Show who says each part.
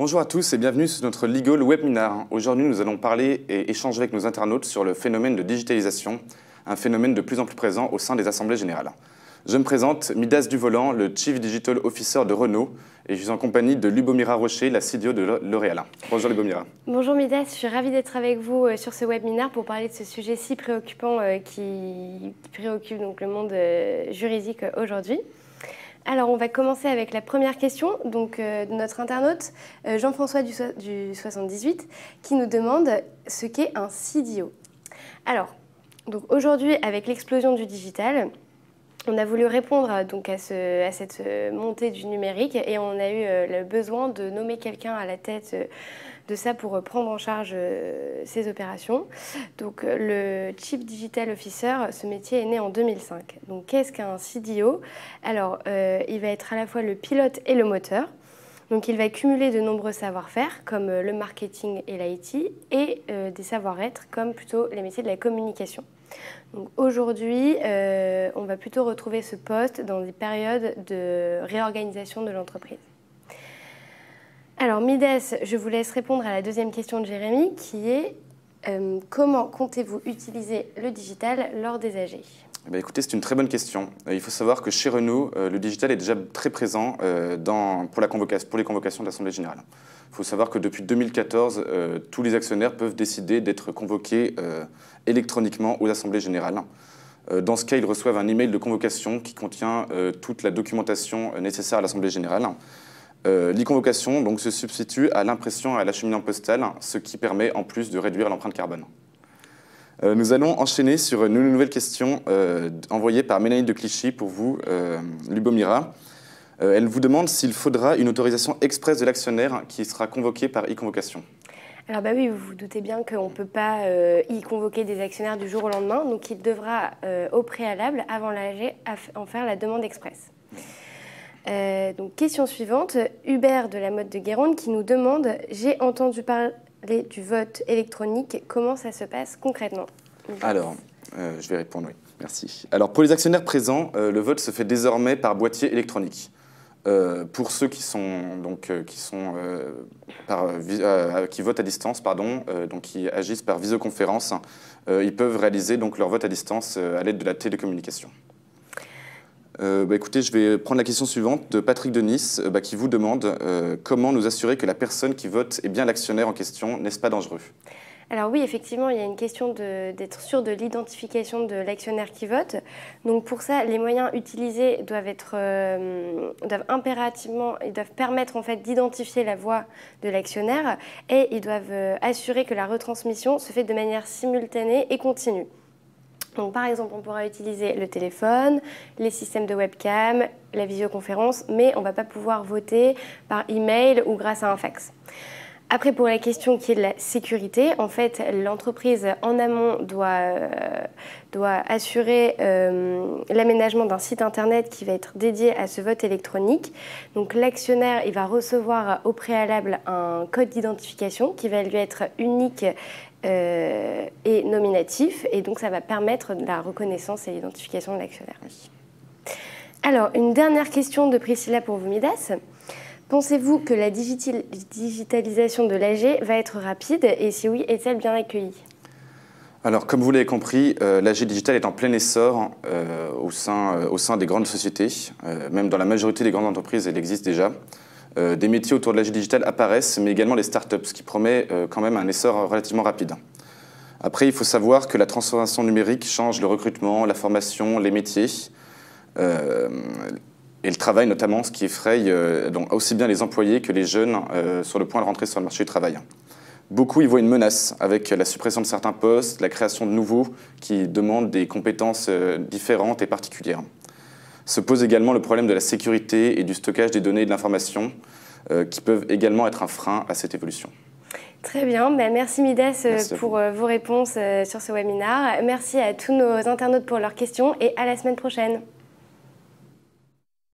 Speaker 1: Bonjour à tous et bienvenue sur notre Legal Webinar. Aujourd'hui, nous allons parler et échanger avec nos internautes sur le phénomène de digitalisation, un phénomène de plus en plus présent au sein des assemblées générales. Je me présente, Midas Duvolan, le Chief Digital Officer de Renault, et je suis en compagnie de Lubomira Rocher, la CDO de L'Oréal. Bonjour Lubomira.
Speaker 2: Bonjour Midas, je suis ravie d'être avec vous sur ce webinaire pour parler de ce sujet si préoccupant qui préoccupe donc le monde juridique aujourd'hui. Alors, on va commencer avec la première question de notre internaute, Jean-François du 78, qui nous demande ce qu'est un CDO. Alors, aujourd'hui, avec l'explosion du digital, on a voulu répondre donc, à cette montée du numérique et on a eu le besoin de nommer quelqu'un à la tête de ça pour prendre en charge ces opérations. Donc, le Chief Digital Officer, ce métier est né en 2005. Donc, qu'est-ce qu'un CDO? Alors, il va être à la fois le pilote et le moteur. Donc, il va cumuler de nombreux savoir-faire, comme le marketing et l'IT, et des savoir-être, comme plutôt les métiers de la communication. Aujourd'hui, on va plutôt retrouver ce poste dans des périodes de réorganisation de l'entreprise. Alors, Midas, je vous laisse répondre à la deuxième question de Jérémy, qui est comment comptez-vous utiliser le digital lors des AG?
Speaker 1: Écoutez, c'est une très bonne question. Il faut savoir que chez Renault, le digital est déjà très présent pour les convocations de l'Assemblée générale. Il faut savoir que depuis 2014, tous les actionnaires peuvent décider d'être convoqués électroniquement aux assemblées générales. Dans ce cas, ils reçoivent un email de convocation qui contient toute la documentation nécessaire à l'Assemblée générale. L'e-convocation donc, se substitue à l'impression et à l'acheminement postal, ce qui permet en plus de réduire l'empreinte carbone. Nous allons enchaîner sur une nouvelle question envoyée par Mélanie de Clichy pour vous, Lubomira. Elle vous demande s'il faudra une autorisation express de l'actionnaire qui sera convoqué par e-convocation.
Speaker 2: Alors oui, vous vous doutez bien qu'on ne peut pas y convoquer des actionnaires du jour au lendemain, donc il devra au préalable, avant l'AG, en faire la demande express. Donc question suivante, Hubert de la Motte de Guérande qui nous demande « J'ai entendu parler du vote électronique, comment ça se passe concrètement ?»
Speaker 1: Alors, je vais répondre, oui, merci. Alors pour les actionnaires présents, le vote se fait désormais par boîtier électronique. Pour ceux qui votent à distance, donc qui agissent par visioconférence, ils peuvent réaliser donc leur vote à distance à l'aide de la télécommunication. Écoutez, je vais prendre la question suivante de Patrick de Nice qui vous demande comment nous assurer que la personne qui vote est bien l'actionnaire en question, n'est-ce pas dangereux?
Speaker 2: Alors oui, effectivement, il y a une question d'être sûr de l'identification de l'actionnaire qui vote. Donc pour ça, les moyens utilisés doivent permettre en fait d'identifier la voix de l'actionnaire et ils doivent assurer que la retransmission se fait de manière simultanée et continue. Donc, par exemple, on pourra utiliser le téléphone, les systèmes de webcam, la visioconférence, mais on ne va pas pouvoir voter par email ou grâce à un fax. Après, pour la question qui est de la sécurité, en fait, l'entreprise en amont doit assurer l'aménagement d'un site internet qui va être dédié à ce vote électronique. Donc, l'actionnaire, il va recevoir au préalable un code d'identification qui va lui être unique et nominatif, et donc ça va permettre la reconnaissance et l'identification de l'actionnaire. Alors, une dernière question de Priscilla pour vous, Midas. Pensez-vous que la digitalisation de l'AG va être rapide, et si oui, est-elle bien accueillie?
Speaker 1: Alors, comme vous l'avez compris, l'AG digital est en plein essor au sein des grandes sociétés. Même dans la majorité des grandes entreprises, elle existe déjà. Des métiers autour de l'AG digital apparaissent, mais également les startups, ce qui promet quand même un essor relativement rapide. Après, il faut savoir que la transformation numérique change le recrutement, la formation, les métiers et le travail notamment, ce qui effraie donc aussi bien les employés que les jeunes sur le point de rentrer sur le marché du travail. Beaucoup y voient une menace avec la suppression de certains postes, la création de nouveaux qui demandent des compétences différentes et particulières. Se pose également le problème de la sécurité et du stockage des données et de l'information qui peuvent également être un frein à cette évolution.
Speaker 2: Très bien, merci Midas pour vos réponses sur ce webinaire. Merci à tous nos internautes pour leurs questions et à la semaine prochaine.